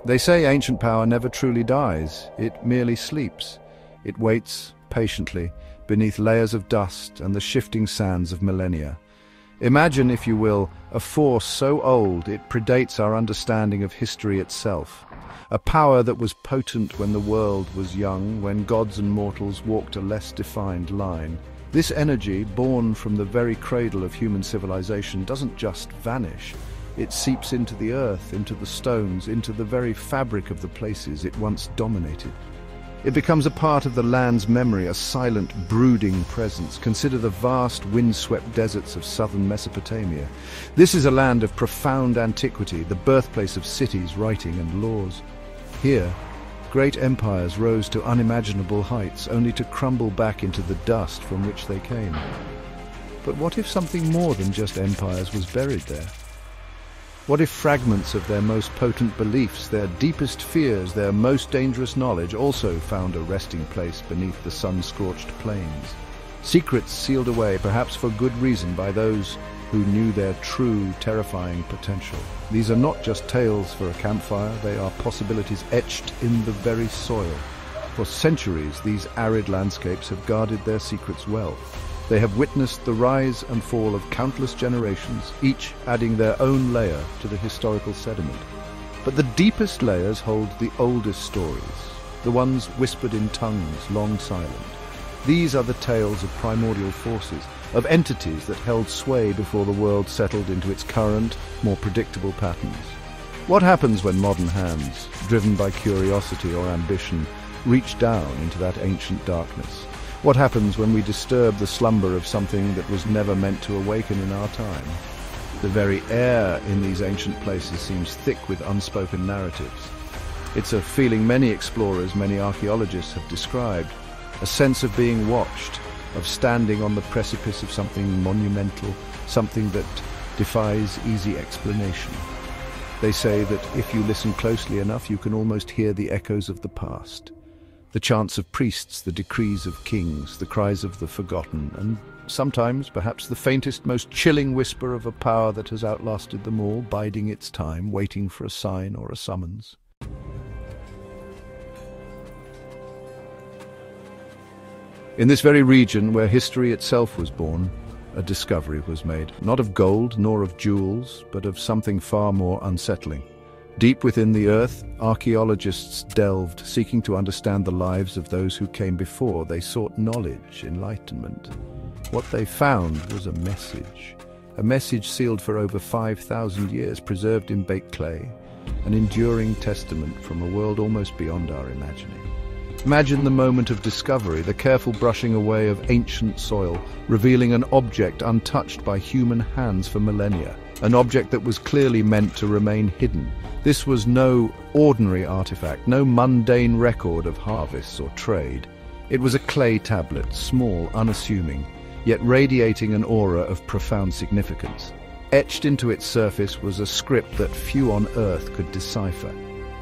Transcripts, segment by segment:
They say ancient power never truly dies, it merely sleeps. It waits patiently beneath layers of dust and the shifting sands of millennia. Imagine, if you will, a force so old it predates our understanding of history itself. A power that was potent when the world was young, when gods and mortals walked a less defined line. This energy, born from the very cradle of human civilization, doesn't just vanish. It seeps into the earth, into the stones, into the very fabric of the places it once dominated. It becomes a part of the land's memory, a silent, brooding presence. Consider the vast, windswept deserts of southern Mesopotamia. This is a land of profound antiquity, the birthplace of cities, writing, and laws. Here, great empires rose to unimaginable heights, only to crumble back into the dust from which they came. But what if something more than just empires was buried there? What if fragments of their most potent beliefs, their deepest fears, their most dangerous knowledge also found a resting place beneath the sun-scorched plains? Secrets sealed away, perhaps for good reason, by those who knew their true, terrifying potential. These are not just tales for a campfire, they are possibilities etched in the very soil. For centuries, these arid landscapes have guarded their secrets well. They have witnessed the rise and fall of countless generations, each adding their own layer to the historical sediment. But the deepest layers hold the oldest stories, the ones whispered in tongues long silent. These are the tales of primordial forces, of entities that held sway before the world settled into its current, more predictable patterns. What happens when modern hands, driven by curiosity or ambition, reach down into that ancient darkness? What happens when we disturb the slumber of something that was never meant to awaken in our time? The very air in these ancient places seems thick with unspoken narratives. It's a feeling many explorers, many archaeologists have described, a sense of being watched, of standing on the precipice of something monumental, something that defies easy explanation. They say that if you listen closely enough, you can almost hear the echoes of the past. The chants of priests, the decrees of kings, the cries of the forgotten, and sometimes, perhaps the faintest, most chilling whisper of a power that has outlasted them all, biding its time, waiting for a sign or a summons. In this very region where history itself was born, a discovery was made, not of gold nor of jewels, but of something far more unsettling. Deep within the earth, archaeologists delved, seeking to understand the lives of those who came before. They sought knowledge, enlightenment. What they found was a message sealed for over 5,000 years, preserved in baked clay, an enduring testament from a world almost beyond our imagining. Imagine the moment of discovery, the careful brushing away of ancient soil, revealing an object untouched by human hands for millennia, an object that was clearly meant to remain hidden. This was no ordinary artifact, no mundane record of harvests or trade. It was a clay tablet, small, unassuming, yet radiating an aura of profound significance. Etched into its surface was a script that few on earth could decipher.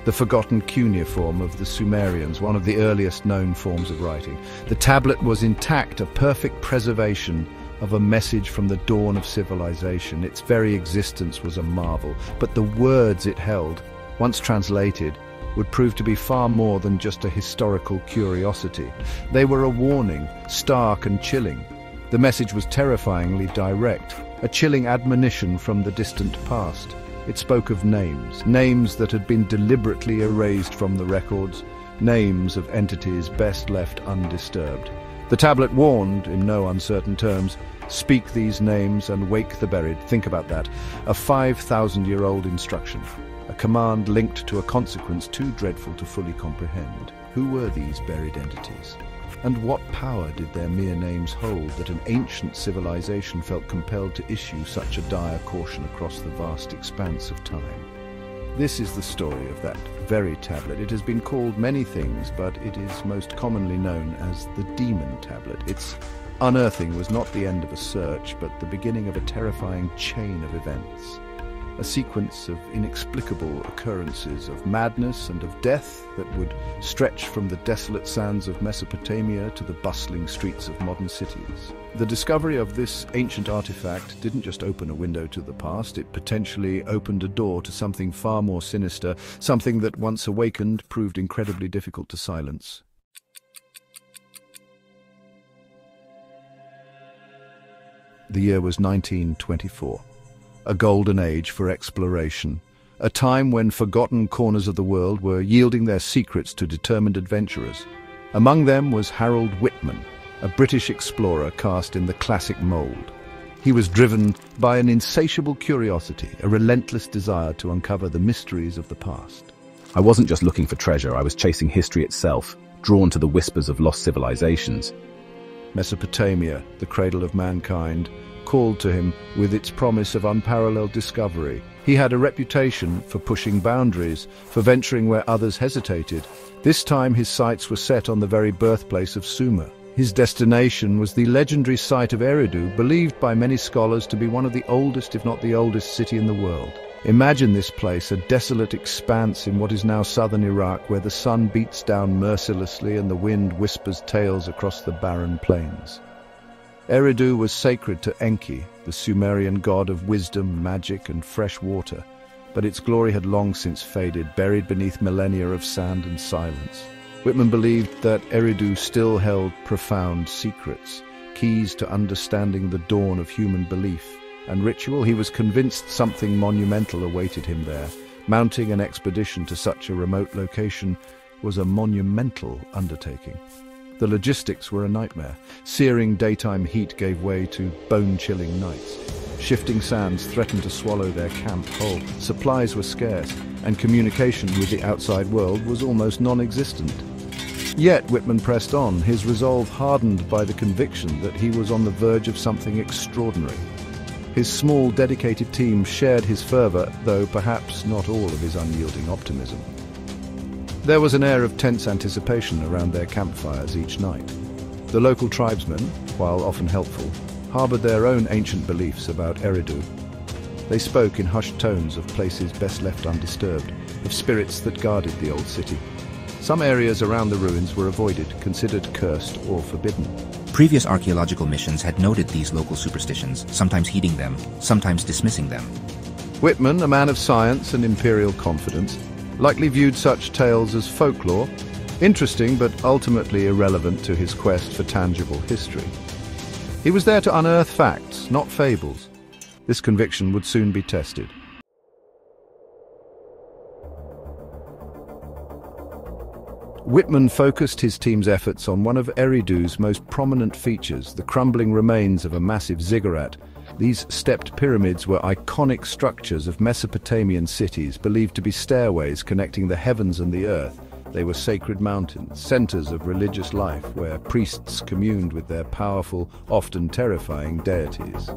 The forgotten cuneiform of the Sumerians, one of the earliest known forms of writing. The tablet was intact, a perfect preservation of a message from the dawn of civilization. Its very existence was a marvel, but the words it held, once translated, would prove to be far more than just a historical curiosity. They were a warning, stark and chilling. The message was terrifyingly direct, a chilling admonition from the distant past. It spoke of names that had been deliberately erased from the records, names of entities best left undisturbed. The tablet warned, in no uncertain terms, speak these names and wake the buried. Think about that. A 5,000-year-old instruction. A command linked to a consequence too dreadful to fully comprehend. Who were these buried entities? And what power did their mere names hold that an ancient civilization felt compelled to issue such a dire caution across the vast expanse of time? This is the story of that very tablet. It has been called many things, but it is most commonly known as the Demon Tablet. Its unearthing was not the end of a search, but the beginning of a terrifying chain of events. a sequence of inexplicable occurrences of madness and of death that would stretch from the desolate sands of Mesopotamia to the bustling streets of modern cities. The discovery of this ancient artifact didn't just open a window to the past, it potentially opened a door to something far more sinister, something that once awakened proved incredibly difficult to silence. The year was 1924. A golden age for exploration, a time when forgotten corners of the world were yielding their secrets to determined adventurers. Among them was Harold Whitman, a British explorer cast in the classic mold. He was driven by an insatiable curiosity, a relentless desire to uncover the mysteries of the past. I wasn't just looking for treasure, I was chasing history itself, drawn to the whispers of lost civilizations. Mesopotamia, the cradle of mankind, called to him with its promise of unparalleled discovery. He had a reputation for pushing boundaries, for venturing where others hesitated. This time his sights were set on the very birthplace of Sumer. His destination was the legendary site of Eridu, believed by many scholars to be one of the oldest, if not the oldest, city in the world. Imagine this place, a desolate expanse in what is now southern Iraq, where the sun beats down mercilessly and the wind whispers tales across the barren plains. Eridu was sacred to Enki, the Sumerian god of wisdom, magic, and fresh water, but its glory had long since faded, buried beneath millennia of sand and silence. Whitman believed that Eridu still held profound secrets, keys to understanding the dawn of human belief and ritual. He was convinced something monumental awaited him there. Mounting an expedition to such a remote location was a monumental undertaking. The logistics were a nightmare. Searing daytime heat gave way to bone-chilling nights. Shifting sands threatened to swallow their camp whole. Supplies were scarce, and communication with the outside world was almost non-existent. Yet Whitman pressed on, his resolve hardened by the conviction that he was on the verge of something extraordinary. His small, dedicated team shared his fervor, though perhaps not all of his unyielding optimism. There was an air of tense anticipation around their campfires each night. The local tribesmen, while often helpful, harbored their own ancient beliefs about Eridu. They spoke in hushed tones of places best left undisturbed, of spirits that guarded the old city. Some areas around the ruins were avoided, considered cursed or forbidden. Previous archaeological missions had noted these local superstitions, sometimes heeding them, sometimes dismissing them. Whitman, a man of science and imperial confidence, likely viewed such tales as folklore, interesting but ultimately irrelevant to his quest for tangible history. He was there to unearth facts, not fables. This conviction would soon be tested. Whitman focused his team's efforts on one of Eridu's most prominent features, the crumbling remains of a massive ziggurat. These stepped pyramids were iconic structures of Mesopotamian cities, believed to be stairways connecting the heavens and the earth. They were sacred mountains, centers of religious life, where priests communed with their powerful, often terrifying deities.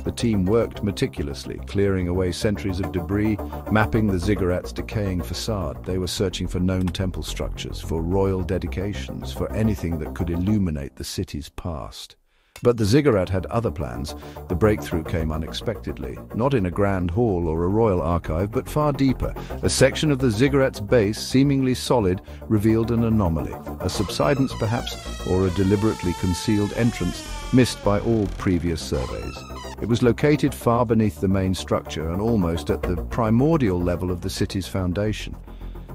The team worked meticulously, clearing away centuries of debris, mapping the ziggurat's decaying facade. They were searching for known temple structures, for royal dedications, for anything that could illuminate the city's past. But the ziggurat had other plans. The breakthrough came unexpectedly, not in a grand hall or a royal archive, but far deeper. A section of the ziggurat's base, seemingly solid, revealed an anomaly, a subsidence perhaps, or a deliberately concealed entrance missed by all previous surveys. It was located far beneath the main structure and almost at the primordial level of the city's foundation.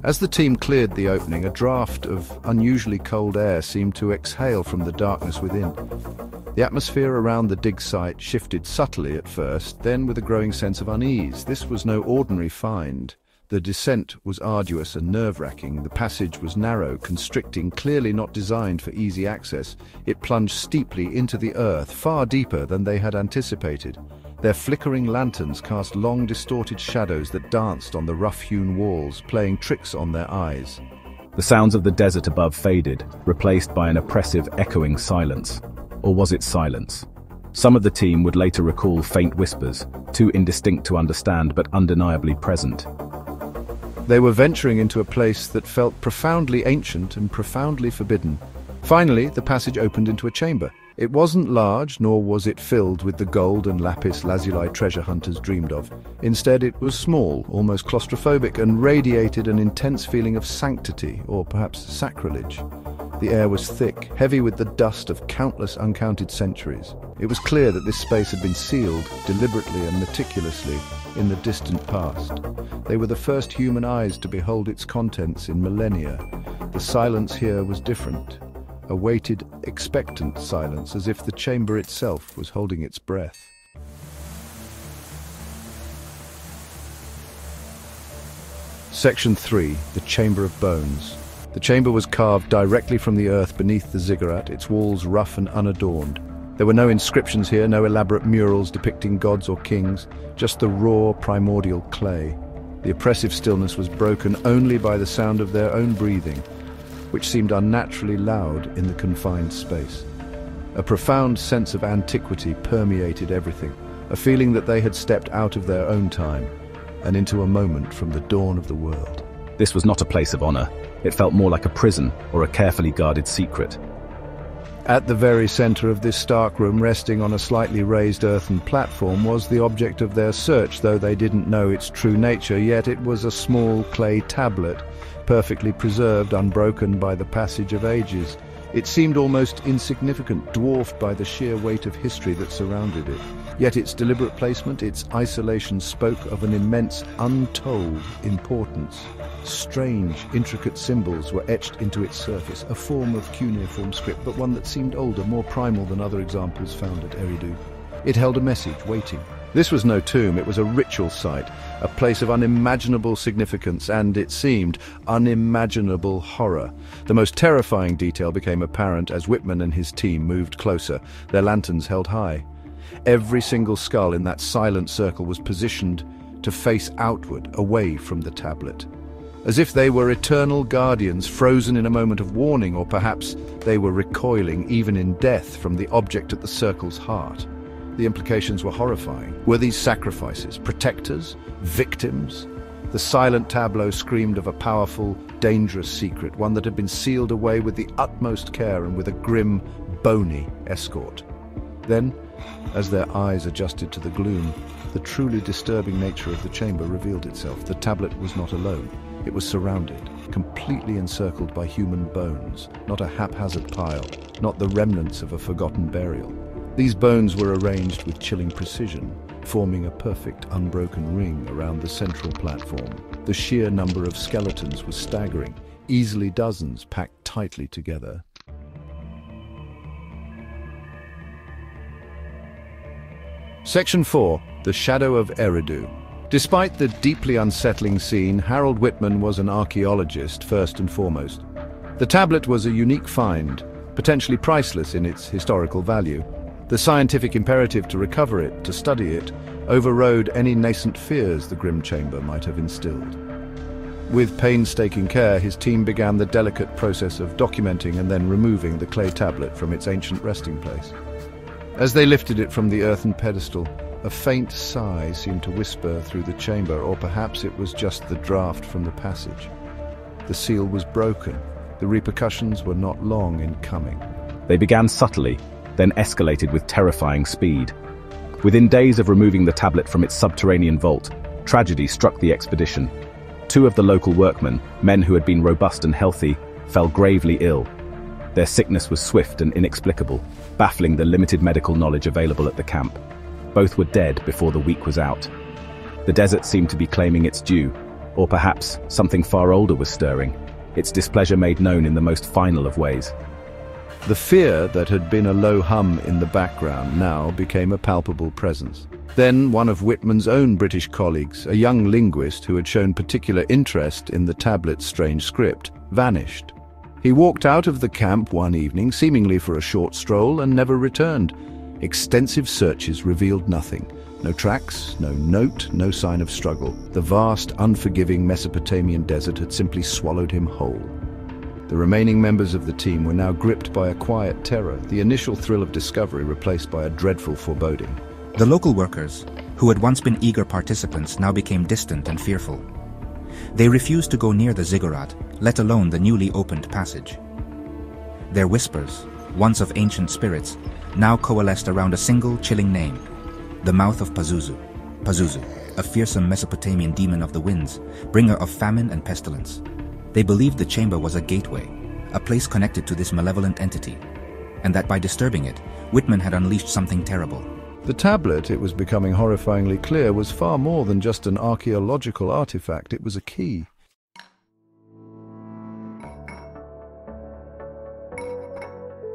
As the team cleared the opening, a draft of unusually cold air seemed to exhale from the darkness within. The atmosphere around the dig site shifted subtly at first, then with a growing sense of unease. This was no ordinary find. The descent was arduous and nerve-wracking. The passage was narrow, constricting, clearly not designed for easy access. It plunged steeply into the earth, far deeper than they had anticipated. Their flickering lanterns cast long, distorted shadows that danced on the rough-hewn walls, playing tricks on their eyes. The sounds of the desert above faded, replaced by an oppressive, echoing silence. Or was it silence? Some of the team would later recall faint whispers, too indistinct to understand but undeniably present. They were venturing into a place that felt profoundly ancient and profoundly forbidden. Finally, the passage opened into a chamber. It wasn't large, nor was it filled with the gold and lapis lazuli treasure hunters dreamed of. Instead, it was small, almost claustrophobic, and radiated an intense feeling of sanctity, or perhaps sacrilege. The air was thick, heavy with the dust of countless uncounted centuries. It was clear that this space had been sealed, deliberately and meticulously, in the distant past. They were the first human eyes to behold its contents in millennia. The silence here was different. A weighted, expectant silence, as if the chamber itself was holding its breath. Section 3. The Chamber of Bones. The chamber was carved directly from the earth beneath the ziggurat, its walls rough and unadorned. There were no inscriptions here, no elaborate murals depicting gods or kings, just the raw, primordial clay. The oppressive stillness was broken only by the sound of their own breathing, which seemed unnaturally loud in the confined space. A profound sense of antiquity permeated everything, a feeling that they had stepped out of their own time and into a moment from the dawn of the world. This was not a place of honor. It felt more like a prison or a carefully guarded secret. At the very center of this stark room, resting on a slightly raised earthen platform, was the object of their search, though they didn't know its true nature. Yet it was a small clay tablet, perfectly preserved, unbroken by the passage of ages. It seemed almost insignificant, dwarfed by the sheer weight of history that surrounded it. Yet its deliberate placement, its isolation, spoke of an immense, untold importance. Strange, intricate symbols were etched into its surface, a form of cuneiform script, but one that seemed older, more primal than other examples found at Eridu. It held a message, waiting. This was no tomb, it was a ritual site, a place of unimaginable significance and, it seemed, unimaginable horror. The most terrifying detail became apparent as Whitman and his team moved closer, their lanterns held high. Every single skull in that silent circle was positioned to face outward, away from the tablet. As if they were eternal guardians, frozen in a moment of warning, or perhaps they were recoiling, even in death, from the object at the circle's heart. The implications were horrifying. Were these sacrifices protectors? Victims? The silent tableau screamed of a powerful, dangerous secret, one that had been sealed away with the utmost care and with a grim, bony escort. Then, as their eyes adjusted to the gloom, the truly disturbing nature of the chamber revealed itself. The tablet was not alone. It was surrounded, completely encircled by human bones, not a haphazard pile, not the remnants of a forgotten burial. These bones were arranged with chilling precision, forming a perfect, unbroken ring around the central platform. The sheer number of skeletons was staggering, easily dozens packed tightly together. Section 4. The Shadow of Eridu. Despite the deeply unsettling scene, Harold Whitman was an archaeologist first and foremost. The tablet was a unique find, potentially priceless in its historical value. The scientific imperative to recover it, to study it, overrode any nascent fears the grim chamber might have instilled. With painstaking care, his team began the delicate process of documenting and then removing the clay tablet from its ancient resting place. As they lifted it from the earthen pedestal, a faint sigh seemed to whisper through the chamber, or perhaps it was just the draft from the passage. The seal was broken. The repercussions were not long in coming. They began subtly, then escalated with terrifying speed. Within days of removing the tablet from its subterranean vault, tragedy struck the expedition. 2 of the local workmen, men who had been robust and healthy, fell gravely ill. Their sickness was swift and inexplicable, baffling the limited medical knowledge available at the camp. Both were dead before the week was out. The desert seemed to be claiming its due, or perhaps something far older was stirring, its displeasure made known in the most final of ways. The fear that had been a low hum in the background now became a palpable presence. Then one of Whitman's own British colleagues, a young linguist who had shown particular interest in the tablet's strange script, vanished. He walked out of the camp one evening, seemingly for a short stroll, and never returned. Extensive searches revealed nothing. No tracks, no note, no sign of struggle. The vast, unforgiving Mesopotamian desert had simply swallowed him whole. The remaining members of the team were now gripped by a quiet terror, the initial thrill of discovery replaced by a dreadful foreboding. The local workers, who had once been eager participants, now became distant and fearful. They refused to go near the ziggurat, let alone the newly opened passage. Their whispers, once of ancient spirits, now coalesced around a single chilling name, the mouth of Pazuzu. Pazuzu, a fearsome Mesopotamian demon of the winds, bringer of famine and pestilence. They believed the chamber was a gateway, a place connected to this malevolent entity, and that by disturbing it, Whitman had unleashed something terrible. The tablet, it was becoming horrifyingly clear, was far more than just an archaeological artifact. It was a key.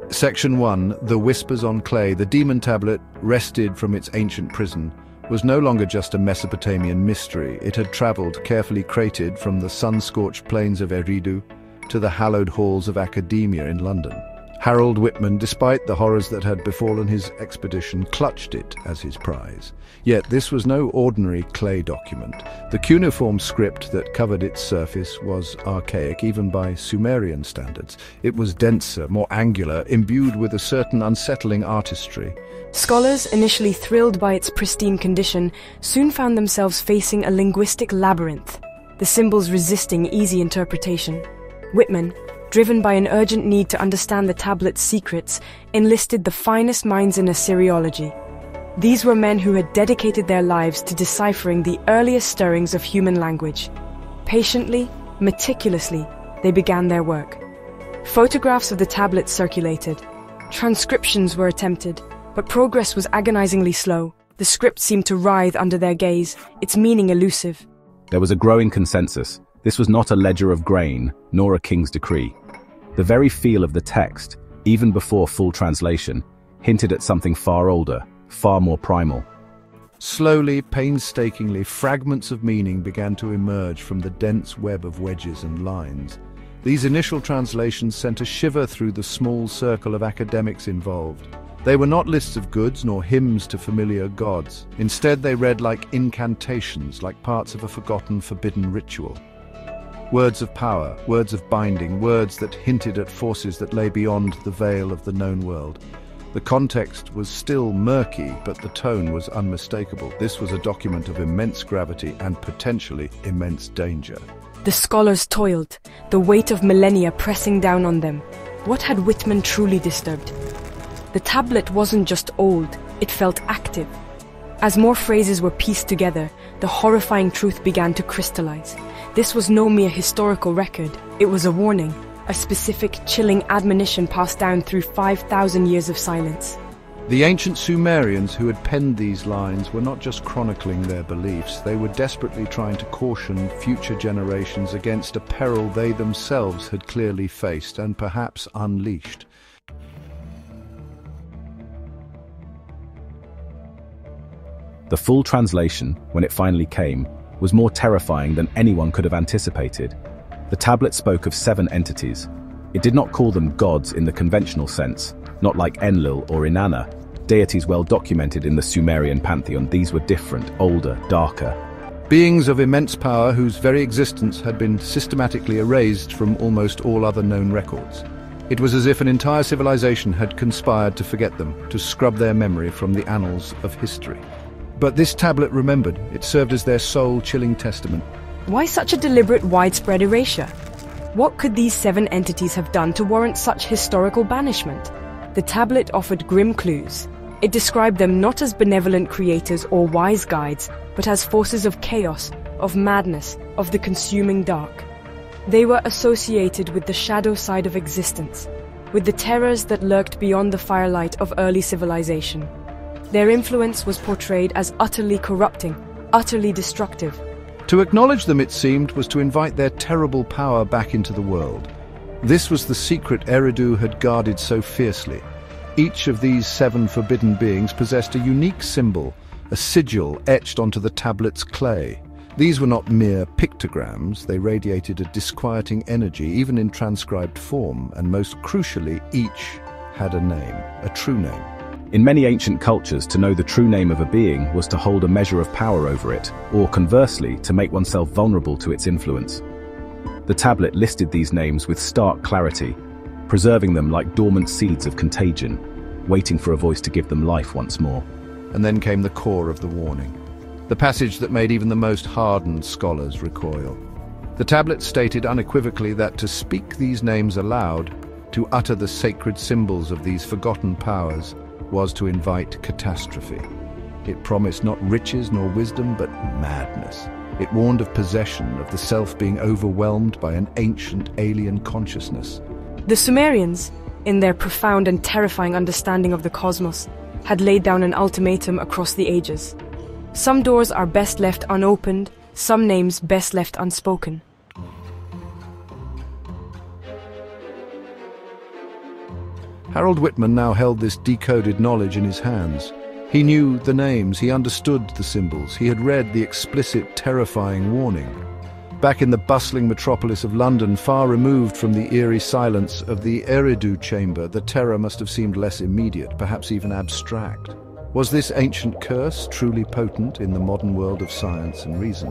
Section 1, The Whispers on Clay. The Demon Tablet, wrested from its ancient prison, was no longer just a Mesopotamian mystery. It had travelled, carefully crated, from the sun-scorched plains of Eridu to the hallowed halls of academia in London. Harold Whitman, despite the horrors that had befallen his expedition, clutched it as his prize. Yet this was no ordinary clay document. The cuneiform script that covered its surface was archaic, even by Sumerian standards. It was denser, more angular, imbued with a certain unsettling artistry. Scholars, initially thrilled by its pristine condition, soon found themselves facing a linguistic labyrinth, the symbols resisting easy interpretation. Whitman, driven by an urgent need to understand the tablet's secrets, enlisted the finest minds in Assyriology. These were men who had dedicated their lives to deciphering the earliest stirrings of human language. Patiently, meticulously, they began their work. Photographs of the tablet circulated. Transcriptions were attempted, but progress was agonizingly slow. The script seemed to writhe under their gaze, its meaning elusive. There was a growing consensus. This was not a ledger of grain, nor a king's decree. The very feel of the text, even before full translation, hinted at something far older, far more primal. Slowly, painstakingly, fragments of meaning began to emerge from the dense web of wedges and lines. These initial translations sent a shiver through the small circle of academics involved. They were not lists of goods nor hymns to familiar gods. Instead, they read like incantations, like parts of a forgotten, forbidden ritual. Words of power, words of binding, words that hinted at forces that lay beyond the veil of the known world. The context was still murky, but the tone was unmistakable. This was a document of immense gravity and potentially immense danger. The scholars toiled, the weight of millennia pressing down on them. What had Whitman truly disturbed? The tablet wasn't just old, it felt active. As more phrases were pieced together, the horrifying truth began to crystallize. This was no mere historical record, it was a warning, a specific, chilling admonition passed down through 5,000 years of silence. The ancient Sumerians who had penned these lines were not just chronicling their beliefs, they were desperately trying to caution future generations against a peril they themselves had clearly faced and perhaps unleashed. The full translation, when it finally came, was more terrifying than anyone could have anticipated. The tablet spoke of 7 entities. It did not call them gods in the conventional sense, not like Enlil or Inanna, deities well documented in the Sumerian pantheon. These were different, older, darker. Beings of immense power whose very existence had been systematically erased from almost all other known records. It was as if an entire civilization had conspired to forget them, to scrub their memory from the annals of history. But this tablet remembered. It served as their soul-chilling testament. Why such a deliberate, widespread erasure? What could these 7 entities have done to warrant such historical banishment? The tablet offered grim clues. It described them not as benevolent creators or wise guides, but as forces of chaos, of madness, of the consuming dark. They were associated with the shadow side of existence, with the terrors that lurked beyond the firelight of early civilization. Their influence was portrayed as utterly corrupting, utterly destructive. To acknowledge them, it seemed, was to invite their terrible power back into the world. This was the secret Eridu had guarded so fiercely. Each of these 7 forbidden beings possessed a unique symbol, a sigil etched onto the tablet's clay. These were not mere pictograms, they radiated a disquieting energy, even in transcribed form, and most crucially, each had a name, a true name. In many ancient cultures, to know the true name of a being was to hold a measure of power over it, or conversely, to make oneself vulnerable to its influence. The tablet listed these names with stark clarity, preserving them like dormant seeds of contagion, waiting for a voice to give them life once more. And then came the core of the warning, the passage that made even the most hardened scholars recoil. The tablet stated unequivocally that to speak these names aloud, to utter the sacred symbols of these forgotten powers, was to invite catastrophe. It promised not riches nor wisdom, but madness. It warned of possession, of the self being overwhelmed by an ancient alien consciousness. The Sumerians, in their profound and terrifying understanding of the cosmos, had laid down an ultimatum across the ages. Some doors are best left unopened, some names best left unspoken. Harold Whitman now held this decoded knowledge in his hands. He knew the names, he understood the symbols, he had read the explicit, terrifying warning. Back in the bustling metropolis of London, far removed from the eerie silence of the Eridu chamber, the terror must have seemed less immediate, perhaps even abstract. Was this ancient curse truly potent in the modern world of science and reason?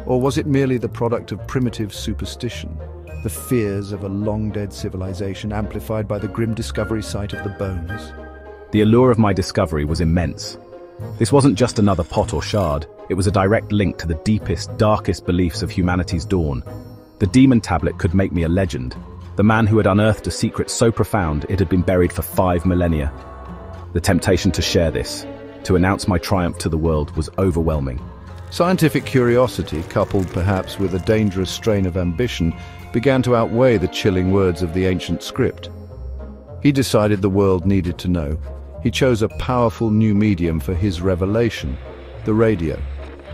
Or was it merely the product of primitive superstition, the fears of a long-dead civilization amplified by the grim discovery site of the bones? The allure of my discovery was immense. This wasn't just another pot or shard, it was a direct link to the deepest, darkest beliefs of humanity's dawn. The Demon Tablet could make me a legend, the man who had unearthed a secret so profound it had been buried for 5 millennia. The temptation to share this, to announce my triumph to the world, was overwhelming. Scientific curiosity, coupled perhaps with a dangerous strain of ambition, began to outweigh the chilling words of the ancient script. He decided the world needed to know. He chose a powerful new medium for his revelation, the radio.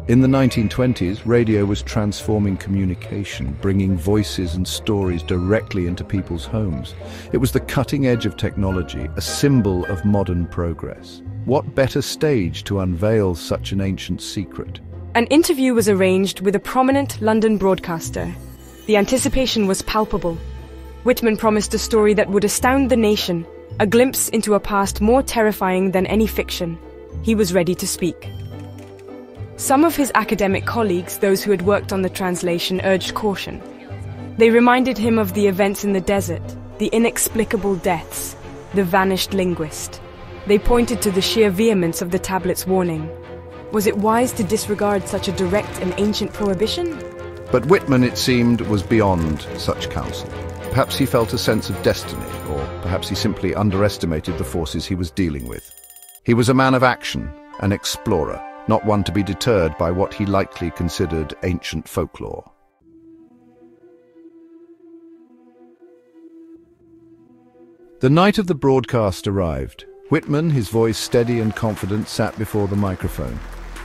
In the 1920s, radio was transforming communication, bringing voices and stories directly into people's homes. It was the cutting edge of technology, a symbol of modern progress. What better stage to unveil such an ancient secret? An interview was arranged with a prominent London broadcaster. The anticipation was palpable. Whitman promised a story that would astound the nation, a glimpse into a past more terrifying than any fiction. He was ready to speak. Some of his academic colleagues, those who had worked on the translation, urged caution. They reminded him of the events in the desert, the inexplicable deaths, the vanished linguist. They pointed to the sheer vehemence of the tablet's warning. Was it wise to disregard such a direct and ancient prohibition? But Whitman, it seemed, was beyond such counsel. Perhaps he felt a sense of destiny, or perhaps he simply underestimated the forces he was dealing with. He was a man of action, an explorer, not one to be deterred by what he likely considered ancient folklore. The night of the broadcast arrived. Whitman, his voice steady and confident, sat before the microphone.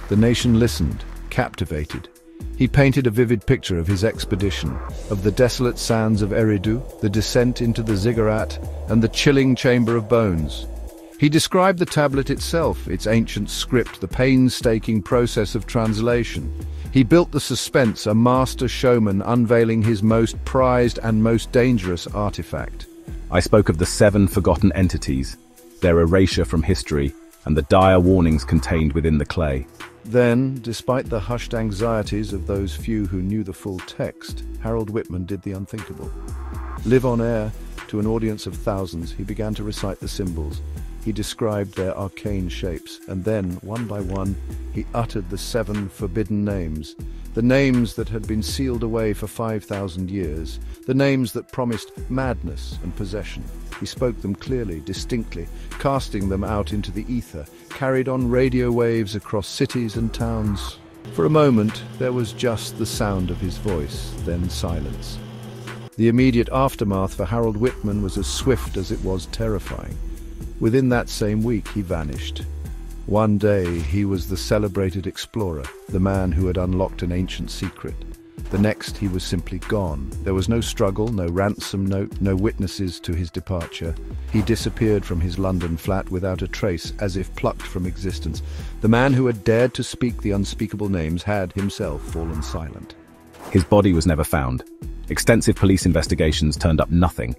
The nation listened, captivated. He painted a vivid picture of his expedition, of the desolate sands of Eridu, the descent into the ziggurat, and the chilling chamber of bones. He described the tablet itself, its ancient script, the painstaking process of translation. He built the suspense, a master showman unveiling his most prized and most dangerous artifact. I spoke of the 7 forgotten entities, their erasure from history, and the dire warnings contained within the clay. Then, despite the hushed anxieties of those few who knew the full text, Harold Whitman did the unthinkable. Live on air, to an audience of thousands, he began to recite the symbols. He described their arcane shapes, and then, one by one, he uttered the 7 forbidden names, the names that had been sealed away for 5,000 years, the names that promised madness and possession. He spoke them clearly, distinctly, casting them out into the ether, carried on radio waves across cities and towns. For a moment, there was just the sound of his voice, then silence. The immediate aftermath for Harold Whitman was as swift as it was terrifying. Within that same week, he vanished. One day, he was the celebrated explorer, the man who had unlocked an ancient secret. The next, he was simply gone. There was no struggle, no ransom note, no witnesses to his departure. He disappeared from his London flat without a trace, as if plucked from existence. The man who had dared to speak the unspeakable names had himself fallen silent. His body was never found. Extensive police investigations turned up nothing.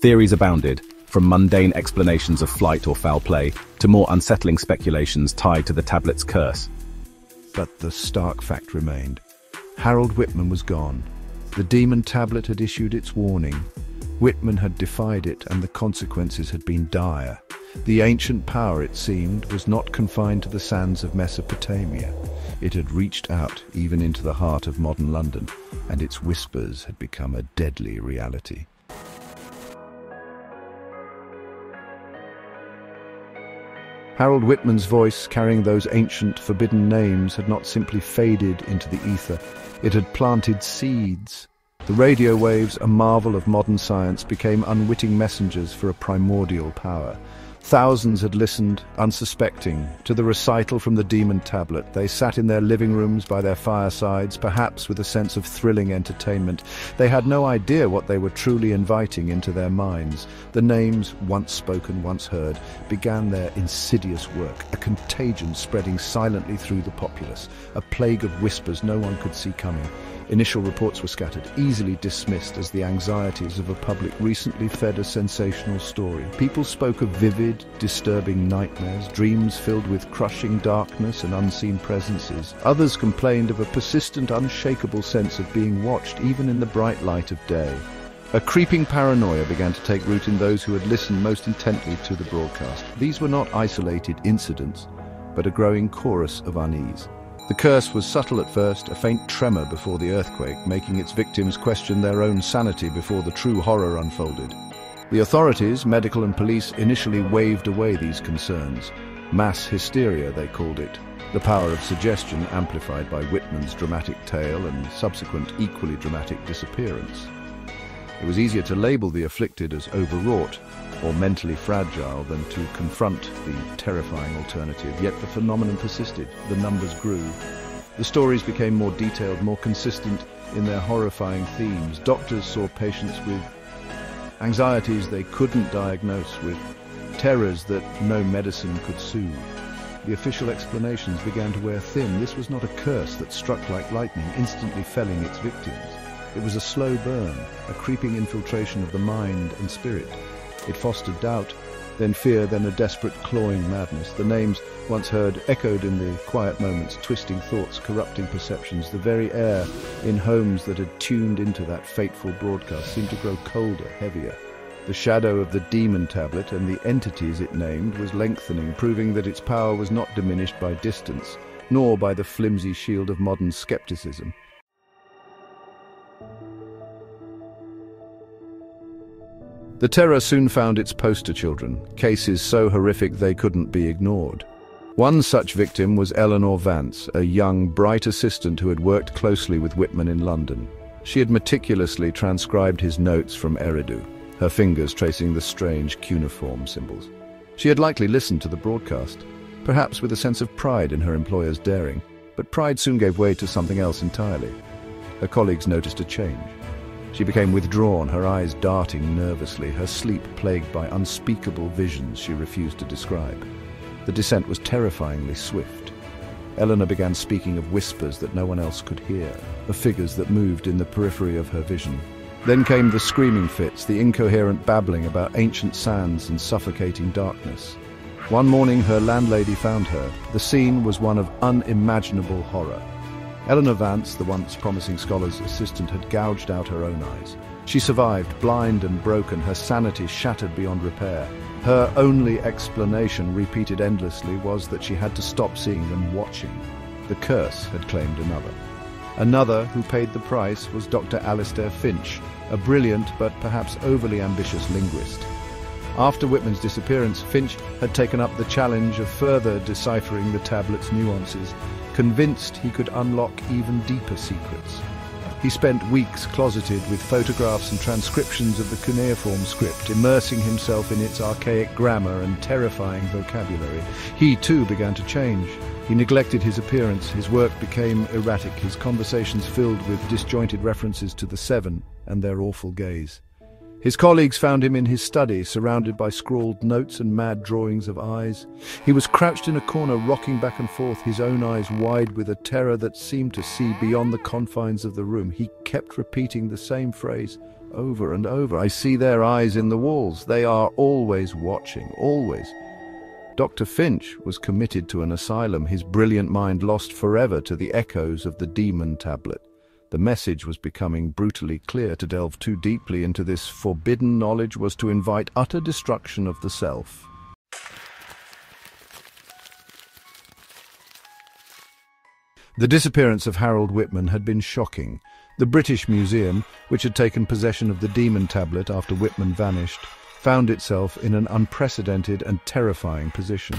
Theories abounded, from mundane explanations of flight or foul play to more unsettling speculations tied to the tablet's curse. But the stark fact remained. Harold Whitman was gone. The Demon Tablet had issued its warning. Whitman had defied it, and the consequences had been dire. The ancient power, it seemed, was not confined to the sands of Mesopotamia. It had reached out even into the heart of modern London, and its whispers had become a deadly reality. Harold Whitman's voice, carrying those ancient, forbidden names, had not simply faded into the ether. It had planted seeds. The radio waves, a marvel of modern science, became unwitting messengers for a primordial power. Thousands had listened, unsuspecting, to the recital from the Demon Tablet. They sat in their living rooms by their firesides, perhaps with a sense of thrilling entertainment. They had no idea what they were truly inviting into their minds. The names, once spoken, once heard, began their insidious work, a contagion spreading silently through the populace, a plague of whispers no one could see coming. Initial reports were scattered, easily dismissed as the anxieties of a public recently fed a sensational story. People spoke of vivid, disturbing nightmares, dreams filled with crushing darkness and unseen presences. Others complained of a persistent, unshakable sense of being watched even in the bright light of day. A creeping paranoia began to take root in those who had listened most intently to the broadcast. These were not isolated incidents, but a growing chorus of unease. The curse was subtle at first, a faint tremor before the earthquake, making its victims question their own sanity before the true horror unfolded. The authorities, medical and police, initially waved away these concerns. Mass hysteria, they called it, the power of suggestion amplified by Whitman's dramatic tale and subsequent equally dramatic disappearance. It was easier to label the afflicted as overwrought or mentally fragile than to confront the terrifying alternative. Yet the phenomenon persisted, the numbers grew. The stories became more detailed, more consistent in their horrifying themes. Doctors saw patients with anxieties they couldn't diagnose, with terrors that no medicine could soothe. The official explanations began to wear thin. This was not a curse that struck like lightning, instantly felling its victims. It was a slow burn, a creeping infiltration of the mind and spirit. It fostered doubt, then fear, then a desperate clawing madness. The names once heard echoed in the quiet moments, twisting thoughts, corrupting perceptions. The very air in homes that had tuned into that fateful broadcast seemed to grow colder, heavier. The shadow of the Demon Tablet and the entities it named was lengthening, proving that its power was not diminished by distance, nor by the flimsy shield of modern skepticism. The terror soon found its poster children, cases so horrific they couldn't be ignored. One such victim was Eleanor Vance, a young, bright assistant who had worked closely with Whitman in London. She had meticulously transcribed his notes from Eridu, her fingers tracing the strange cuneiform symbols. She had likely listened to the broadcast, perhaps with a sense of pride in her employer's daring, but pride soon gave way to something else entirely. Her colleagues noticed a change. She became withdrawn, her eyes darting nervously, her sleep plagued by unspeakable visions she refused to describe. The descent was terrifyingly swift. Eleanor began speaking of whispers that no one else could hear, of figures that moved in the periphery of her vision. Then came the screaming fits, the incoherent babbling about ancient sands and suffocating darkness. One morning her landlady found her. The scene was one of unimaginable horror. Eleanor Vance, the once promising scholar's assistant, had gouged out her own eyes. She survived, blind and broken, her sanity shattered beyond repair. Her only explanation, repeated endlessly, was that she had to stop seeing them watching. The curse had claimed another. Another who paid the price was Dr. Alistair Finch, a brilliant but perhaps overly ambitious linguist. After Whitman's disappearance, Finch had taken up the challenge of further deciphering the tablet's nuances, convinced he could unlock even deeper secrets. He spent weeks closeted with photographs and transcriptions of the cuneiform script, immersing himself in its archaic grammar and terrifying vocabulary. He too began to change. He neglected his appearance, his work became erratic, his conversations filled with disjointed references to the Seven and their awful gaze. His colleagues found him in his study, surrounded by scrawled notes and mad drawings of eyes. He was crouched in a corner, rocking back and forth, his own eyes wide with a terror that seemed to see beyond the confines of the room. He kept repeating the same phrase over and over. "I see their eyes in the walls. They are always watching, always." Dr. Finch was committed to an asylum, his brilliant mind lost forever to the echoes of the Demon Tablet. The message was becoming brutally clear. To delve too deeply into this forbidden knowledge was to invite utter destruction of the self. The disappearance of Harold Whitman had been shocking. The British Museum, which had taken possession of the Demon Tablet after Whitman vanished, found itself in an unprecedented and terrifying position.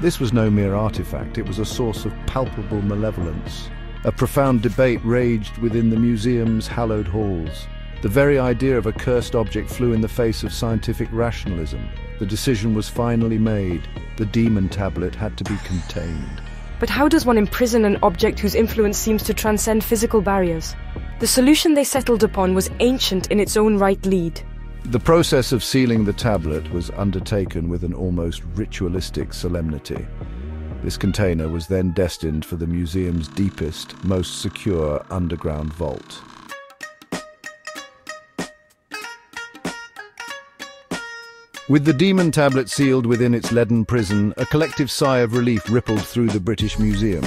This was no mere artifact, it was a source of palpable malevolence. A profound debate raged within the museum's hallowed halls. The very idea of a cursed object flew in the face of scientific rationalism. The decision was finally made. The Demon Tablet had to be contained. But how does one imprison an object whose influence seems to transcend physical barriers? The solution they settled upon was ancient in its own right lead. The process of sealing the tablet was undertaken with an almost ritualistic solemnity. This container was then destined for the museum's deepest, most secure underground vault. With the Demon Tablet sealed within its leaden prison, a collective sigh of relief rippled through the British Museum.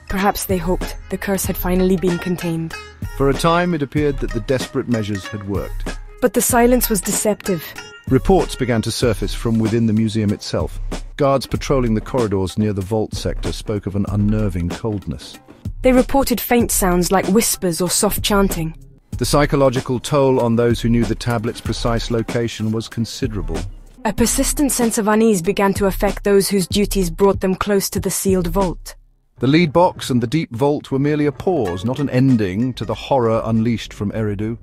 Perhaps they hoped the curse had finally been contained. For a time, it appeared that the desperate measures had worked. But the silence was deceptive. Reports began to surface from within the museum itself. Guards patrolling the corridors near the vault sector spoke of an unnerving coldness. They reported faint sounds like whispers or soft chanting. The psychological toll on those who knew the tablet's precise location was considerable. A persistent sense of unease began to affect those whose duties brought them close to the sealed vault. The lead box and the deep vault were merely a pause, not an ending, to the horror unleashed from Eridu.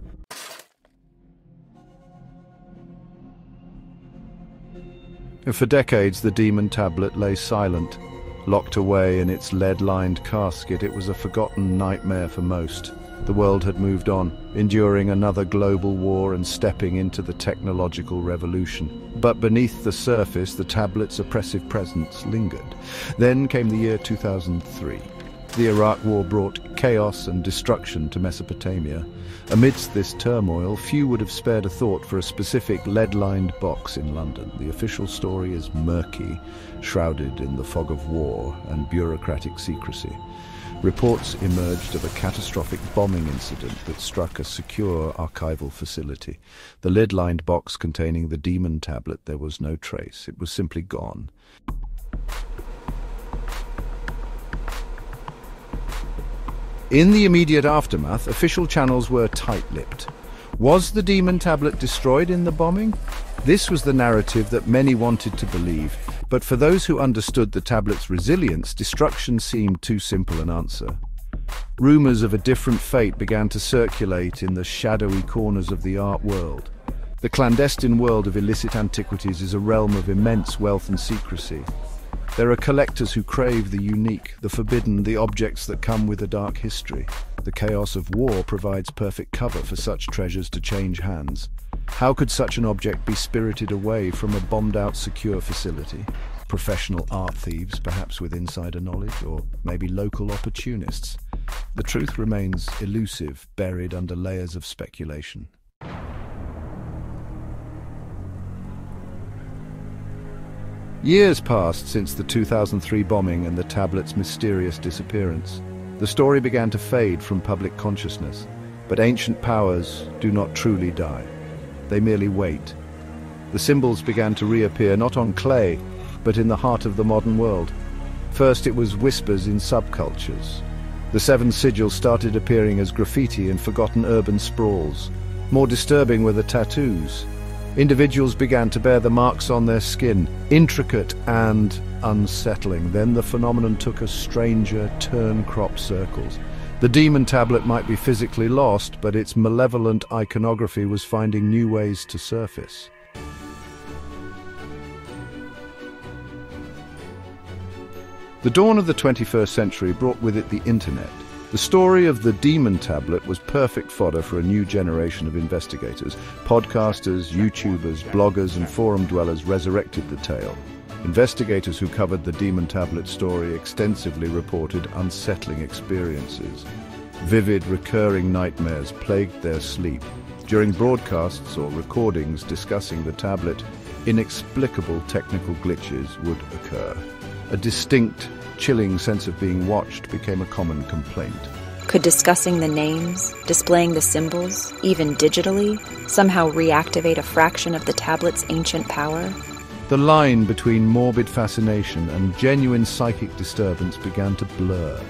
For decades, the Demon Tablet lay silent. Locked away in its lead-lined casket, it was a forgotten nightmare for most. The world had moved on, enduring another global war and stepping into the technological revolution. But beneath the surface, the tablet's oppressive presence lingered. Then came the year 2003. The Iraq War brought chaos and destruction to Mesopotamia. Amidst this turmoil, few would have spared a thought for a specific lead-lined box in London. The official story is murky, shrouded in the fog of war and bureaucratic secrecy. Reports emerged of a catastrophic bombing incident that struck a secure archival facility. The lead-lined box containing the Demon Tablet, there was no trace. It was simply gone. In the immediate aftermath, official channels were tight-lipped. Was the Demon Tablet destroyed in the bombing? This was the narrative that many wanted to believe, but for those who understood the tablet's resilience, destruction seemed too simple an answer. Rumors of a different fate began to circulate in the shadowy corners of the art world. The clandestine world of illicit antiquities is a realm of immense wealth and secrecy. There are collectors who crave the unique, the forbidden, the objects that come with a dark history. The chaos of war provides perfect cover for such treasures to change hands. How could such an object be spirited away from a bombed-out secure facility? Professional art thieves, perhaps with insider knowledge, or maybe local opportunists. The truth remains elusive, buried under layers of speculation. Years passed since the 2003 bombing and the tablet's mysterious disappearance. The story began to fade from public consciousness, but ancient powers do not truly die. They merely wait. The symbols began to reappear not on clay, but in the heart of the modern world. First it was whispers in subcultures. The 7 sigils started appearing as graffiti in forgotten urban sprawls. More disturbing were the tattoos. Individuals began to bear the marks on their skin, intricate and unsettling. Then the phenomenon took a stranger turn crop circles. The Demon Tablet might be physically lost, but its malevolent iconography was finding new ways to surface. The dawn of the 21st century brought with it the internet. The story of the Demon Tablet was perfect fodder for a new generation of investigators. Podcasters, YouTubers, bloggers and forum dwellers resurrected the tale. Investigators who covered the Demon Tablet story extensively reported unsettling experiences. Vivid, recurring nightmares plagued their sleep. During broadcasts or recordings discussing the tablet, inexplicable technical glitches would occur. A distinct, chilling sense of being watched became a common complaint. Could discussing the names, displaying the symbols, even digitally, somehow reactivate a fraction of the tablet's ancient power? The line between morbid fascination and genuine psychic disturbance began to blur.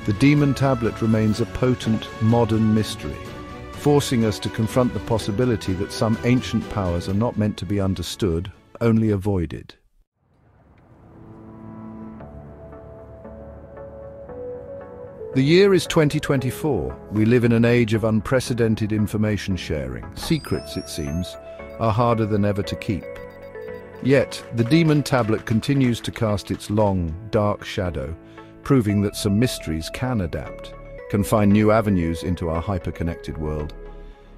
The Demon Tablet remains a potent, modern mystery, forcing us to confront the possibility that some ancient powers are not meant to be understood, only avoided. The year is 2024. We live in an age of unprecedented information sharing. Secrets, it seems, are harder than ever to keep. Yet, the Demon Tablet continues to cast its long, dark shadow, proving that some mysteries can adapt, can find new avenues into our hyper-connected world.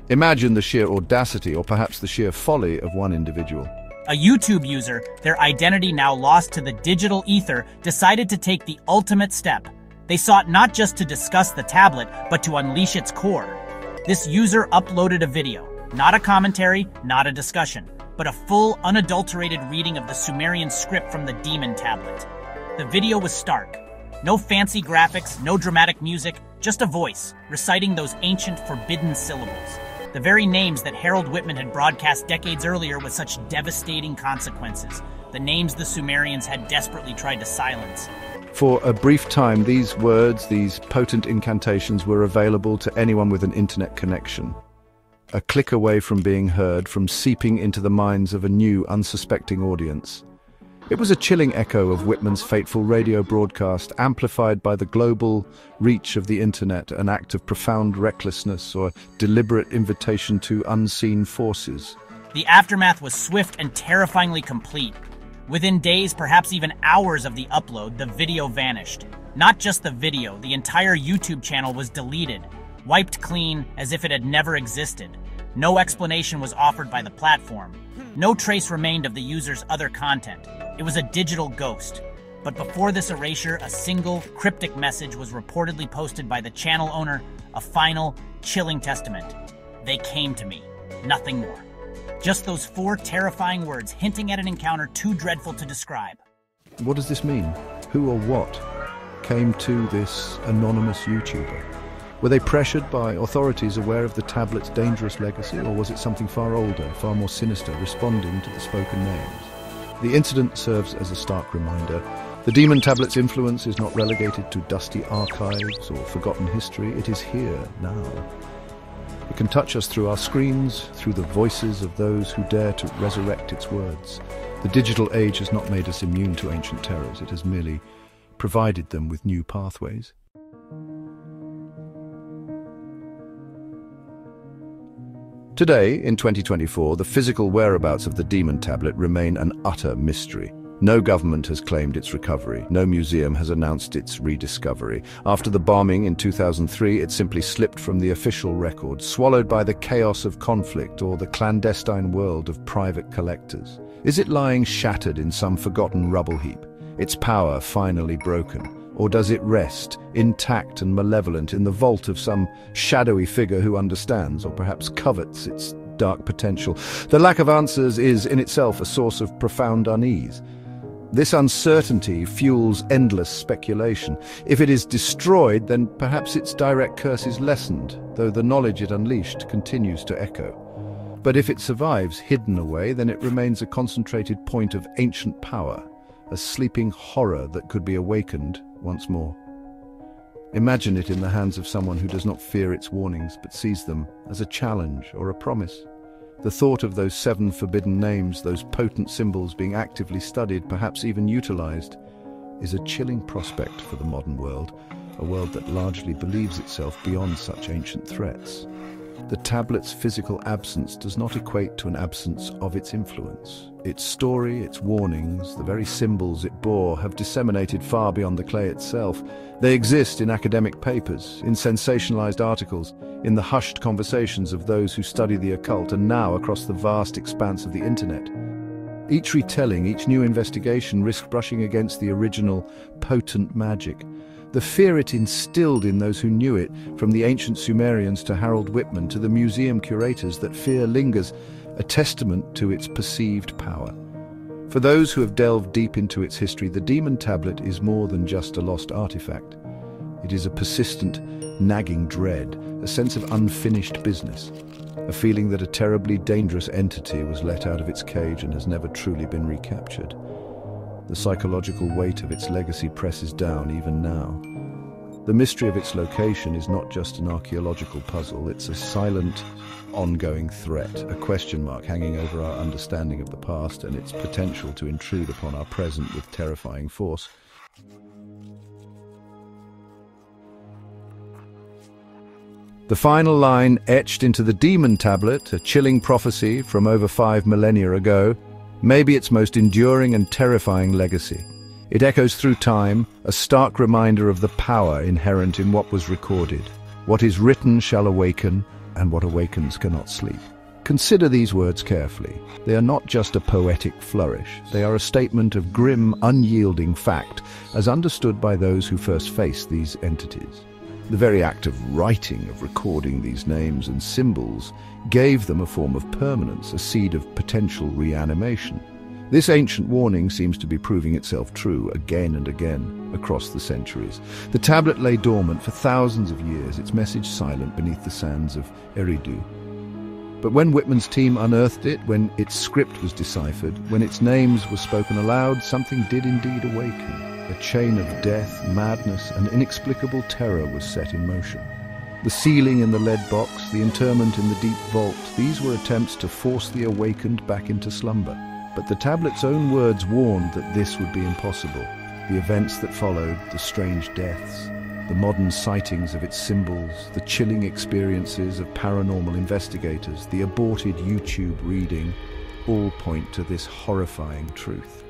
Imagine the sheer audacity, or perhaps the sheer folly, of one individual. A YouTube user, their identity now lost to the digital ether, decided to take the ultimate step. They sought not just to discuss the tablet, but to unleash its core. This user uploaded a video, not a commentary, not a discussion, but a full, unadulterated reading of the Sumerian script from the Demon Tablet. The video was stark. No fancy graphics, no dramatic music, just a voice, reciting those ancient forbidden syllables. The very names that Harold Whitman had broadcast decades earlier with such devastating consequences. The names the Sumerians had desperately tried to silence. For a brief time, these words, these potent incantations, were available to anyone with an internet connection. A click away from being heard, from seeping into the minds of a new, unsuspecting audience. It was a chilling echo of Whitman's fateful radio broadcast, amplified by the global reach of the internet, an act of profound recklessness or deliberate invitation to unseen forces. The aftermath was swift and terrifyingly complete. Within days, perhaps even hours of the upload, the video vanished. Not just the video, the entire YouTube channel was deleted, wiped clean as if it had never existed. No explanation was offered by the platform. No trace remained of the user's other content. It was a digital ghost. But before this erasure, a single, cryptic message was reportedly posted by the channel owner, a final, chilling testament. They came to me. Nothing more. Just those 4 terrifying words hinting at an encounter too dreadful to describe. What does this mean? Who or what came to this anonymous YouTuber? Were they pressured by authorities aware of the tablet's dangerous legacy, or was it something far older, far more sinister, responding to the spoken names? The incident serves as a stark reminder. The Demon Tablet's influence is not relegated to dusty archives or forgotten history. It is here, now. It can touch us through our screens, through the voices of those who dare to resurrect its words. The digital age has not made us immune to ancient terrors. It has merely provided them with new pathways. Today, in 2024, the physical whereabouts of the Demon Tablet remain an utter mystery. No government has claimed its recovery. No museum has announced its rediscovery. After the bombing in 2003, it simply slipped from the official record, swallowed by the chaos of conflict or the clandestine world of private collectors. Is it lying shattered in some forgotten rubble heap, its power finally broken? Or does it rest, intact and malevolent, in the vault of some shadowy figure who understands, or perhaps covets, its dark potential? The lack of answers is, in itself, a source of profound unease. This uncertainty fuels endless speculation. If it is destroyed, then perhaps its direct curse is lessened, though the knowledge it unleashed continues to echo. But if it survives, hidden away, then it remains a concentrated point of ancient power, a sleeping horror that could be awakened once more. Imagine it in the hands of someone who does not fear its warnings, but sees them as a challenge or a promise. The thought of those 7 forbidden names, those potent symbols being actively studied, perhaps even utilized, is a chilling prospect for the modern world, a world that largely believes itself beyond such ancient threats. The tablet's physical absence does not equate to an absence of its influence. Its story, its warnings, the very symbols it bore have disseminated far beyond the clay itself. They exist in academic papers, in sensationalized articles, in the hushed conversations of those who study the occult, and now across the vast expanse of the internet. Each retelling, each new investigation risks brushing against the original, potent magic. The fear it instilled in those who knew it, from the ancient Sumerians to Harold Whitman to the museum curators, that fear lingers, a testament to its perceived power. For those who have delved deep into its history, the Demon Tablet is more than just a lost artifact. It is a persistent, nagging dread, a sense of unfinished business, a feeling that a terribly dangerous entity was let out of its cage and has never truly been recaptured. The psychological weight of its legacy presses down even now. The mystery of its location is not just an archaeological puzzle, it's a silent, ongoing threat, a question mark hanging over our understanding of the past and its potential to intrude upon our present with terrifying force. The final line, etched into the Demon Tablet, a chilling prophecy from over 5 millennia ago, may be its most enduring and terrifying legacy. It echoes through time, a stark reminder of the power inherent in what was recorded. What is written shall awaken, and what awakens cannot sleep. Consider these words carefully. They are not just a poetic flourish. They are a statement of grim, unyielding fact, as understood by those who first faced these entities. The very act of writing, of recording these names and symbols, gave them a form of permanence, a seed of potential reanimation. This ancient warning seems to be proving itself true again and again across the centuries. The tablet lay dormant for thousands of years, its message silent beneath the sands of Eridu. But when Whitman's team unearthed it, when its script was deciphered, when its names were spoken aloud, something did indeed awaken. A chain of death, madness, and inexplicable terror was set in motion. The sealing in the lead box, the interment in the deep vault, these were attempts to force the awakened back into slumber. But the tablet's own words warned that this would be impossible. The events that followed, the strange deaths, the modern sightings of its symbols, the chilling experiences of paranormal investigators, the aborted YouTube reading, all point to this horrifying truth.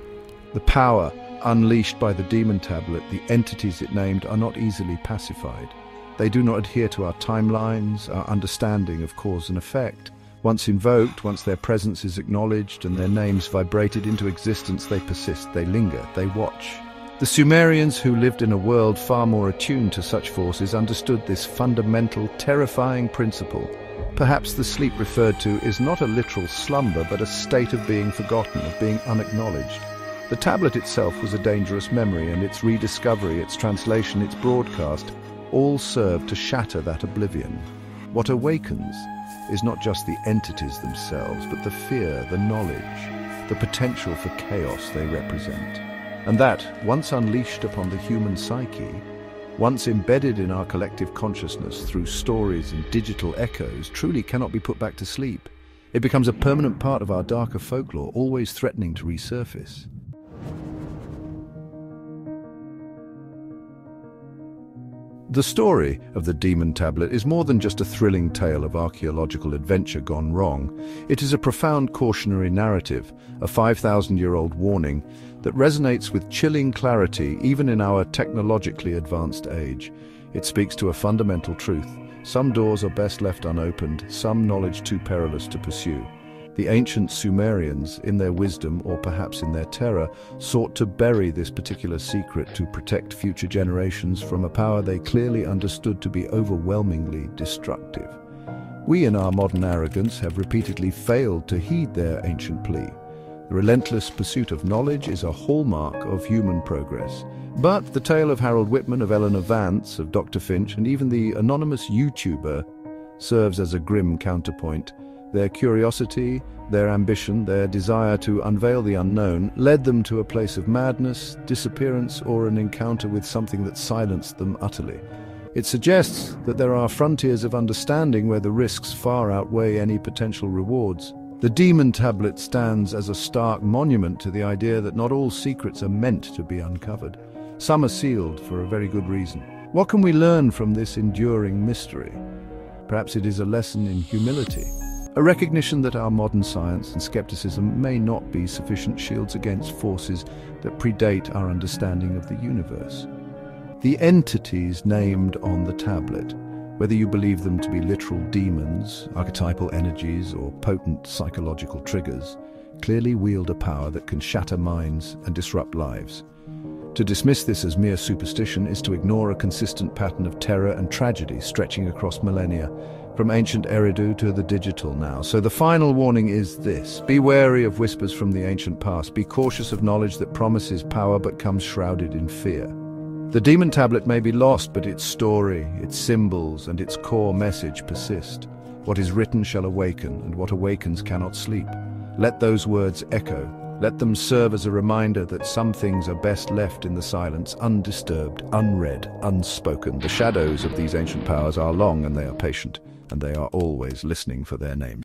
The power unleashed by the Demon Tablet, the entities it named, are not easily pacified. They do not adhere to our timelines, our understanding of cause and effect. Once invoked, once their presence is acknowledged and their names vibrated into existence, they persist, they linger, they watch. The Sumerians, who lived in a world far more attuned to such forces, understood this fundamental, terrifying principle. Perhaps the sleep referred to is not a literal slumber, but a state of being forgotten, of being unacknowledged. The tablet itself was a dangerous memory, and its rediscovery, its translation, its broadcast, all served to shatter that oblivion. What awakens is not just the entities themselves, but the fear, the knowledge, the potential for chaos they represent. And that, once unleashed upon the human psyche, once embedded in our collective consciousness through stories and digital echoes, truly cannot be put back to sleep. It becomes a permanent part of our darker folklore, always threatening to resurface. The story of the Demon Tablet is more than just a thrilling tale of archaeological adventure gone wrong. It is a profound cautionary narrative, a 5,000-year-old warning that resonates with chilling clarity even in our technologically advanced age. It speaks to a fundamental truth. Some doors are best left unopened, some knowledge too perilous to pursue. The ancient Sumerians, in their wisdom or perhaps in their terror, sought to bury this particular secret to protect future generations from a power they clearly understood to be overwhelmingly destructive. We, in our modern arrogance, have repeatedly failed to heed their ancient plea. The relentless pursuit of knowledge is a hallmark of human progress. But the tale of Harold Whitman, of Eleanor Vance, of Dr. Finch, and even the anonymous YouTuber serves as a grim counterpoint. Their curiosity, their ambition, their desire to unveil the unknown led them to a place of madness, disappearance, or an encounter with something that silenced them utterly. It suggests that there are frontiers of understanding where the risks far outweigh any potential rewards. The Demon Tablet stands as a stark monument to the idea that not all secrets are meant to be uncovered. Some are sealed for a very good reason. What can we learn from this enduring mystery? Perhaps it is a lesson in humility. A recognition that our modern science and skepticism may not be sufficient shields against forces that predate our understanding of the universe. The entities named on the tablet, whether you believe them to be literal demons, archetypal energies, or potent psychological triggers, clearly wield a power that can shatter minds and disrupt lives. To dismiss this as mere superstition is to ignore a consistent pattern of terror and tragedy stretching across millennia, from ancient Eridu to the digital now. So the final warning is this: be wary of whispers from the ancient past. Be cautious of knowledge that promises power but comes shrouded in fear. The Demon Tablet may be lost, but its story, its symbols, and its core message persist. What is written shall awaken, and what awakens cannot sleep. Let those words echo. Let them serve as a reminder that some things are best left in the silence, undisturbed, unread, unspoken. The shadows of these ancient powers are long and they are patient, and they are always listening for their names.